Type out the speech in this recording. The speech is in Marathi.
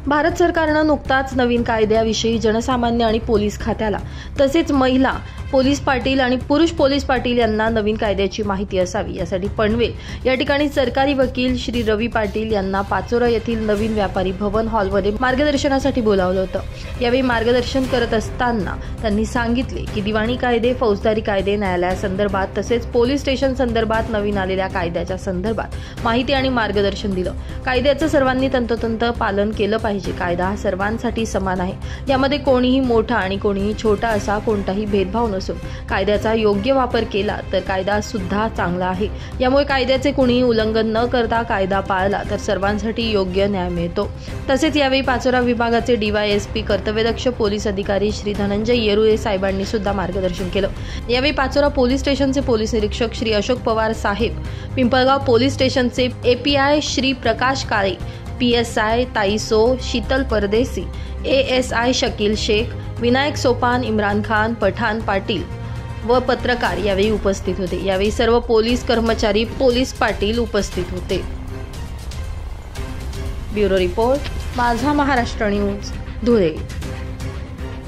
भारत सरकारनं नुकताच नवीन कायद्याविषयी जनसामान्य आणि पोलीस खात्याला तसेच महिला पोलीस पाटील आणि पुरुष पोलीस पाटील यांना नवीन कायद्याची माहिती असावी यासाठी पनवेल या ठिकाणी सरकारी वकील श्री रवी पाटील यांना पाचोरा येथील नवीन व्यापारी भवन हॉलमध्ये मार्गदर्शनासाठी बोलावलं होतं। यावेळी मार्गदर्शन करत असताना त्यांनी सांगितले की दिवाणी कायदे, फौजदारी कायदे, न्यायालयासंदर्भात तसेच पोलीस स्टेशन संदर्भात नवीन आलेल्या कायद्याच्या संदर्भात माहिती आणि मार्गदर्शन दिलं। कायद्याचं सर्वांनी तंतोतंत पालन केलं पाहिजे। कायदा हा सर्वांसाठी समान आहे, यामध्ये कोणीही मोठा आणि कोणीही छोटा असा कोणताही भेदभाव नसून कायद्याचा योग्य वापर केला तर कायदा सुद्धा चांगला आहे। यामुळे कायद्याचे कोणीही उल्लंघन न करता कायदा पाळला तर सर्वांसाठी योग्य न्याय मिळतो। तसेच यावेळी पाचोरा विभागाचे DYSP कर्तव्यदक्ष पोलीस अधिकारी श्री धनंजय येरुळे साहेबांनी सुद्धा मार्गदर्शन केलं। यावेळी पाचोरा पोलीस स्टेशनचे पोलीस निरीक्षक श्री अशोक पवार साहेब, पिंपळगाव पोलीस स्टेशनचे API श्री प्रकाश काळे, PSI ताईसो शीतल परदेसी, ASI शकील शेख, विनायक सोपान, इम्रान खान, पठाण पाटील व पत्रकार यावेळी उपस्थित होते। यावेळी सर्व पोलीस कर्मचारी, पोलीस पाटील उपस्थित होते। ब्युरो रिपोर्ट, माझा महाराष्ट्र न्यूज, धुळे।